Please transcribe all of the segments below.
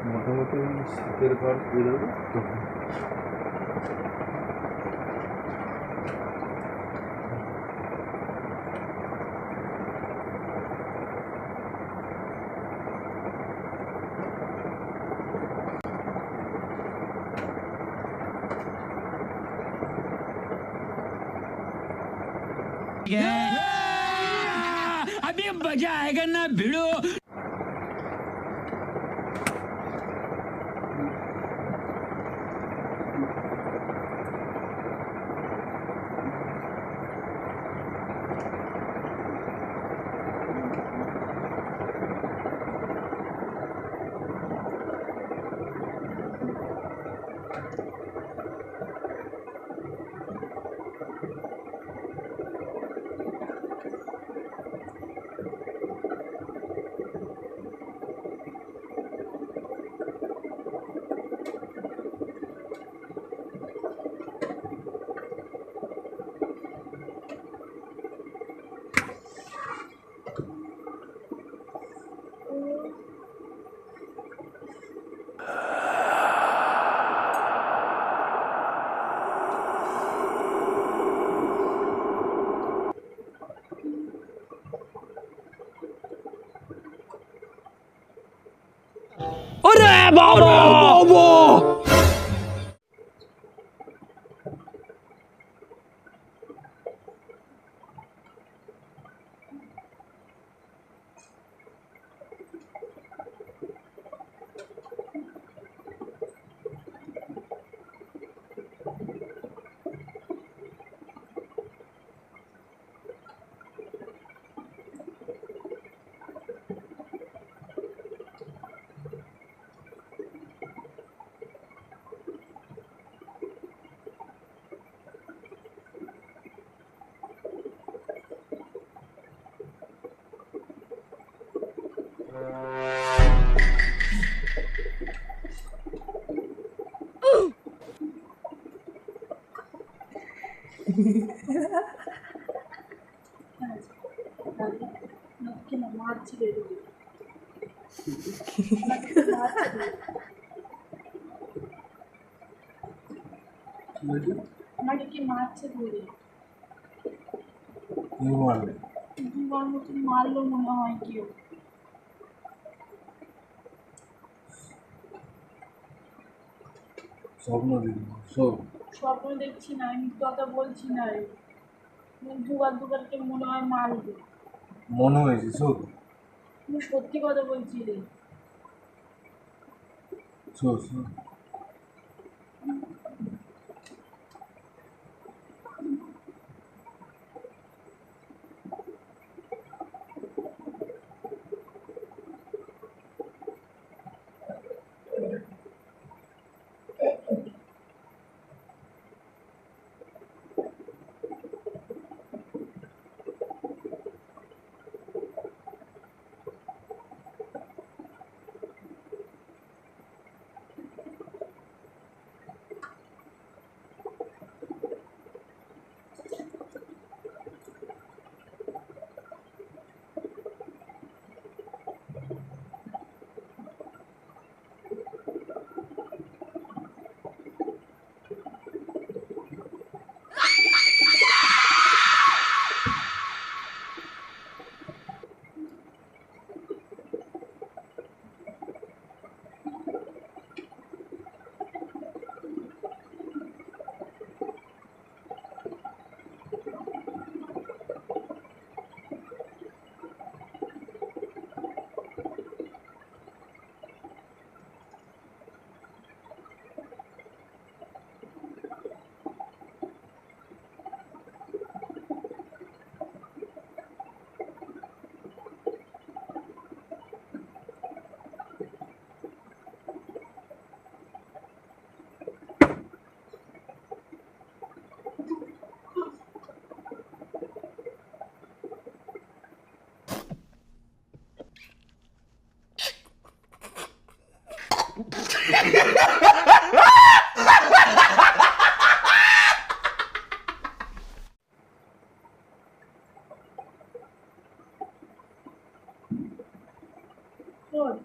মোটামুটি শীতের ঘর বেরোবে তখন। अभी मजा आएगा ना भिड़ो। अरे बाबा আমাকে কি মারছে ধরে মারলে দুবার মতন মারলো মনে হয় কেউ। স্বপ্ন দিদি সব স্বপ্ন দেখছি না, আমি কথা বলছি না রে। দুবার দুবার কে মনে হয় মারবে। মনে হয়েছে সব আমি সত্যি কথা বলছি রে। সব সব শোন,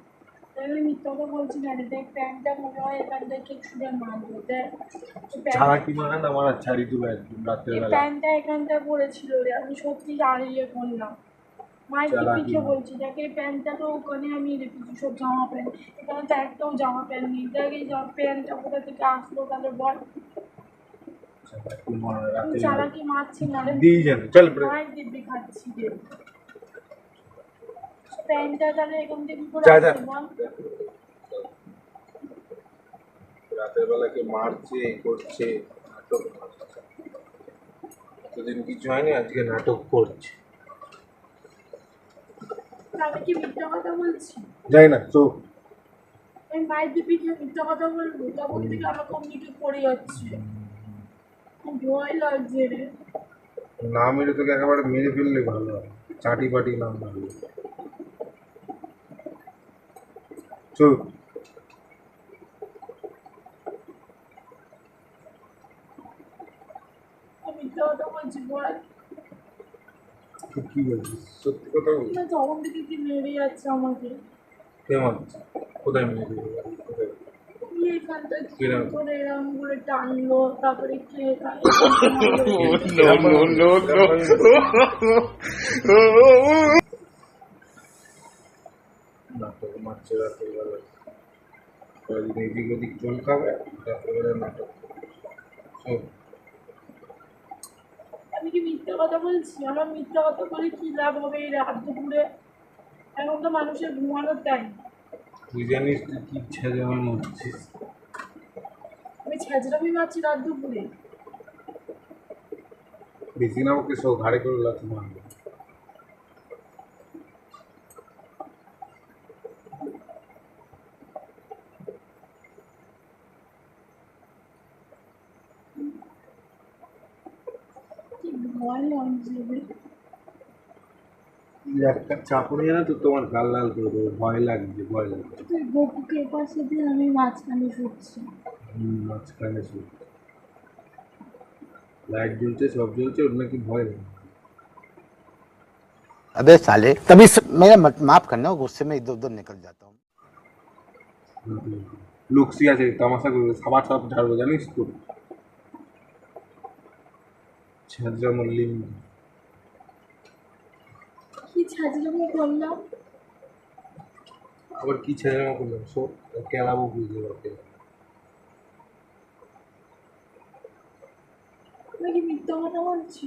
তাহলে মিথ্যা কথা বলছি না রে, দেখ প্যান্টটা মনে হয় এখান থেকে ছুঁড়ে মারলো, দেখ ছাড়া কি মানে না আমার ছাড়ি তুলে একদম রাতের এই বেলা প্যান্টটা এখানটা পড়েছিল রে, আমি সত্যি দাঁড়িয়ে করলাম মাইকে চালাকি পিঠে না। বলছি, দেখ এই প্যান্টটা তো ওখানে আমি রেখেছি সব জামা প্যান্ট, এখানে তো একটাও জামা প্যান্ট নেই, দেখ এই জামা প্যান্টটা কোথা থেকে আসলো তাহলে বল। চালাকি মনে হয় আমি রাতের চালাকি মারছি না রে, দিই জানে চল bre। মায়ের দিব্যি খাচ্ছি রে, প্যান্টটা তাহলে এখান থেকে কি করে যা, যা। আসছে বল। রাতের বেলা কে মারছে করছে নাটক করছে। এতদিন কিছু হয়নি আজকে নাটক করছে। আমি কি মিথ্যা কথা বলছি? যাই না তো আমি মায়ের দিব্যি খেয়ে মিথ্যা কথা বলবো? তখন থেকে আমাকে অমনি কি করে যাচ্ছে, ভয় লাগছে রে। না মেরে তোকে একেবারে মেরে ফেললে ভালো হয়, চাটি পাটি নাম ভালো চুপ। আমি মিথ্যা কথা বলছি বল, তুই কি বলছিস সত্যি কথা বল। না তখন থেকে কি মেরে যাচ্ছে আমাকে, কে মারছে কোথায় মেরে দিল কোথায় কি এখানটা কি কিরম? করে এরম করে টানলো, তারপরে কে নাটক মারছে রাতের বেলা কয়েকদিন এদিক ওদিক চল খাবে রাতের বেলা নাটক চল। আমি কি মিথ্যা কথা বলছি? আমার মিথ্যা কথা বলে কি লাভ হবে এই রাত দুপুরে? এখন তো মানুষের ঘুমানোর টাইম। তুই জানিস তুই কি ইচ্ছা যেমন মরছিস। আমি ছেঁচড়ামি মারছি রাত দুপুরে? বেশি না ওকে সব ঘাড়ে করে লাথি মারবে। কি ভয় লাগছে রে। একটা চাপড়ে না তো তোমার গাল লাল করে দেবে, ভয় লাগছে ভয় লাগছে। তুই গপুকে পাশে দিয়ে আমি মাঝখানে শুচ্ছি। মাঝখানে শুধু লাইট জ্বলছে সব জ্বলছে ওর নাকি ভয় নেই। अबे साले तभी मेरा माफ करना गुस्से में इधर उधर निकल जाता हूँ। লুকসি আছে তামাশা করবে সাবার সব ঝাড়বো জানিস তো ছেঁচড়া মল্লিম। কি ছেঁচড়ামি করলাম? আবার কি ছেঁচড়া করলাম সব কেলাবো বুঝতে পারবে। আমি কি মিথ্যা কথা বলছি?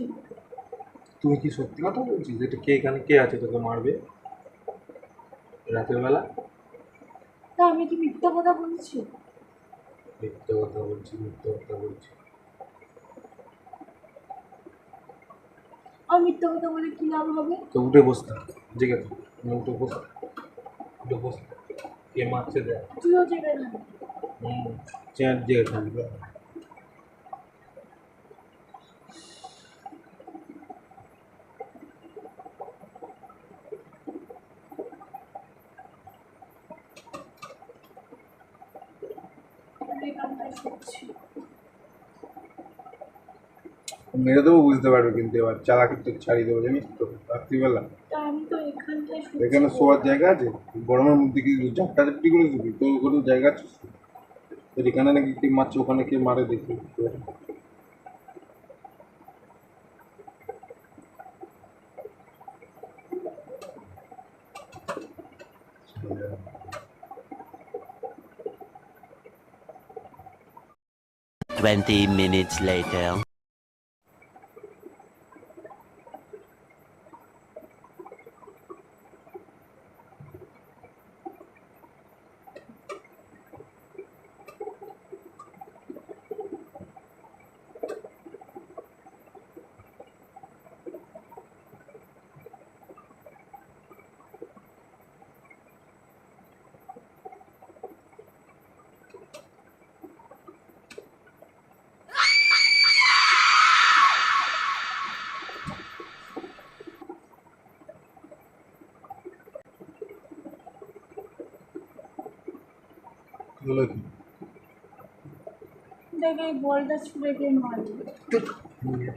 তুমি কি সত্যি কথা বলছিস এটা কে এখানে কে আছে তোকে মারবে রাতের বেলা? তা আমি কি মিথ্যা কথা বলছি? মিথ্যে কথা বলছি মিথ্যে কথা বলছি। আর মিথ্যা কথা বলে কি লাভ হবে? তো উঠে বসতা জেগে তো উঠে বসতা উঠে বসতা কে মারছে দেখ। তুইও জেগে না। চেয়ার জেগে থাকবে। আমি এখানটায় শুচ্ছি। মেরে দেবো বুঝতে পারবে কিন্তু এবার চালাকি তো ছাড়িয়ে দেবো জানিস তো রাত্রিবেলা। তা আমি তো এখানটায় শুচ্ছি। এখানে শোয়ার জায়গা আছে গরমের মধ্যে কি ঝাপটা ঝাপটি করে দিবি তো কোনো জায়গা আছে তোর এখানে নাকি কে মারছে ওখানে কে মারে দেখি। 20 minutes later. দেখ এই বলটা ছুঁড়ে কে মারলো?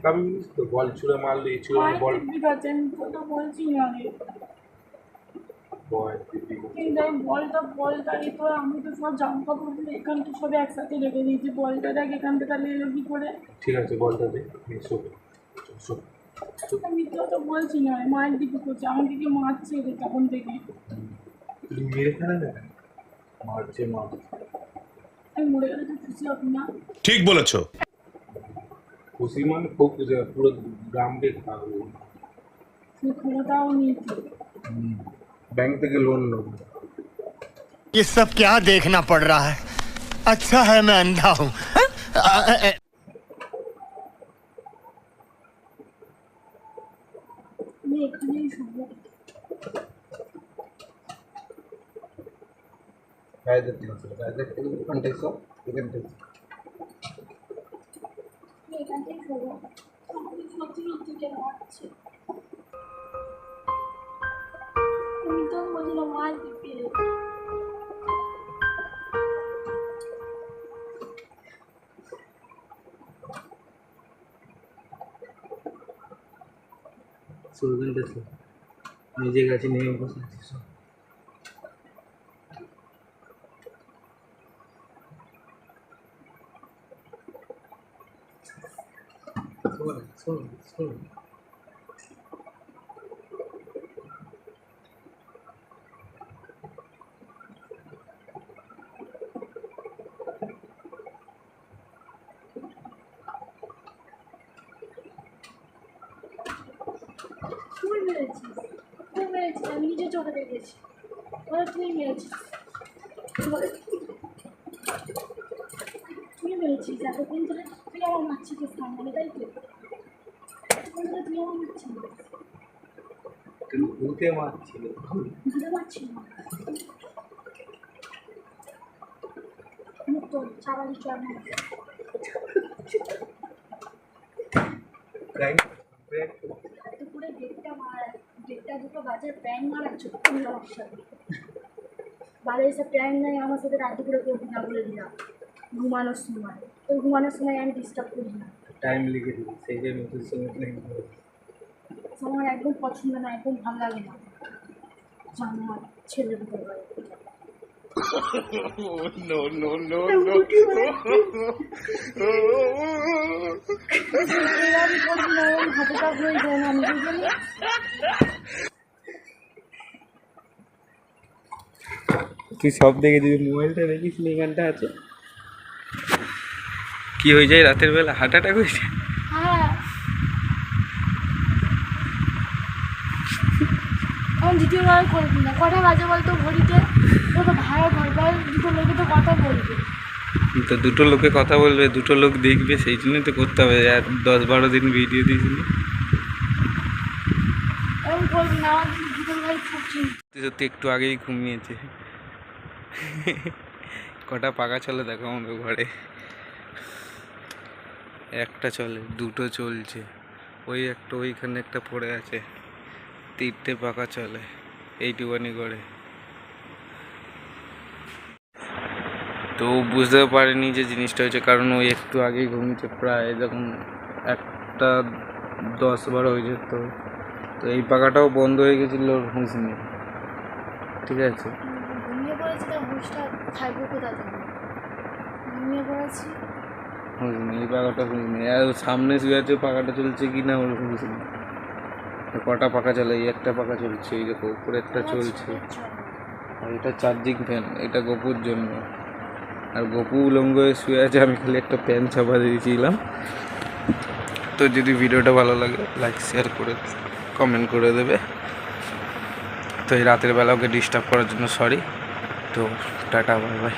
আমি তো বল ছুঁড়ে মারলে ছুঁড়ে বল ঠিক আছে, আমি কথা বলছি না রে। বয় দিদি কিন্তু আমি বলটা এই তো আমি তো সব জামা কাপড়গুলো এখান থেকে সব একসাথে রেখে দিয়েছি, বলটা দেখ এখান থেকে তাহলে এলো কি করে? ঠিক আছে বলটা দে এসো এসো আমি তো বলছি না, মায়ের দিকে করছে, আমাকে কি মারছে রে তখন থেকে। তুমি মেরে ফেলে না মারছে মা আমি মরে গেলে তো খুশি হবি না? ঠিক বলেছো। খুশি মানে খুব খুশি হবে, পুরো গ্রামকে খাওয়াবো তুই ক্ষমতাও নেই তো। ব্যাংক থেকে লোন নেবো ये सब क्या देखना पड़ रहा है। अच्छा है मैं अंधा हूँ। আমি এখানেই শুনবো। গায়েদের থেকে গায়েদের থেকে ওখানটা এসো এখান থেকে আমি এখানটাই শুনবো। আমাকে সত্যি সত্যি কেন মারছে? আমি তো বলছিলাম মার দিকে। ওখানটা এসো আমি যে গাছে নেমে বসে আছি সব শোন শোন তুই মেরেছিস, তুই মেরেছিস, আমি নিজে চোখে দেখেছি। ওরা তুই মেরেছিস, তুই মেরেছিস। এতক্ষণ ধরে তুই আমার মারছিস সামনে, তাই তো? এতক্ষণ ধরে তুই আমার মারছিস, তুমি ভূতে মারছিল ধরে মারছিস না। মুখ তো চাবালি চল না। দুপুরে দেড়টা দুটো বাজে প্র্যাঙ্ক মারাচ্ছ তুমি আমার সাথে। বাড়ি এসে প্র্যাঙ্ক নেই আমার সাথে, রাত দুপুরে করবি না বলে দিলাম। ঘুমানোর সময় ওই ঘুমানোর সময় আমি ডিস্টার্ব করি না। টাইম লিখে দিবি সেই জন্য তুই সঙ্গে প্ল্যান করবি আমার একদম পছন্দ না, একদম ভালো লাগে না। জানো ছেলে দুটো হাতেটা হয়ে যায় না, আমি বুঝলি? তুই সব দেখে যদি মোবাইলটা দেখিস নি এখানটা আছে কি হয়ে যায় রাতের বেলা হার্ট অ্যাটাক হয়ে যায় হ্যাঁ, এখন দ্বিতীয়বার করবি না। কটা বাজে বলতো ঘড়িতে? তো ভাড়া ঘর বাইরে দুটো লোকে তো কথা বলবে। তো দুটো লোকে কথা বলবে, দুটো লোক দেখবে, সেই জন্যই তো করতে হবে। আর 10-12 দিন ভিডিও দিয়েছিলি এরকম করবি না, আমার দুটো ভাই খুব চিন্তা। সত্যি একটু আগেই ঘুমিয়েছে। কটা পাকা চলে দেখো আমাদের ঘরে, একটা চলে, দুটো চলছে, ওই একটা ওইখানে একটা পড়ে আছে, 3টে পাকা চলে এইটুখানি করে। তো বুঝতে পারেনি যে জিনিসটা হয়েছে, কারণ ওই একটু আগেই ঘুমিয়েছে, প্রায় যখন 1:10-12 হয়েছে। তো এই পাকাটাও বন্ধ হয়ে গেছিল ওর হুঁশ নেই, ঠিক আছে? ঘুমিয়ে পড়েছি, তার হুঁশটা থাকবে কোথা থেকে? ঘুমিয়ে পড়েছি, হুঁশ নেই, এই পাকাটা হুঁশ নেই। আর সামনে শুয়ে আছে, পাকাটা চলছে কি না ওর হুঁশ নেই। কটা পাকা চলে? এই একটা পাকা চলছে, এই দেখো উপরে একটা চলছে। আর এটা চার্জিং ফ্যান, এটা গপুর জন্য। আর গপু উলঙ্গ হয়ে শুয়ে আছে, আমি খালি একটা প্যান চাপা দিয়েছিলাম। তো যদি ভিডিওটা ভালো লাগে লাইক শেয়ার করে কমেন্ট করে দেবে। তো এই রাতের বেলা ওকে ডিস্টার্ব করার জন্য সরি। তো টাটা, বাই বাই।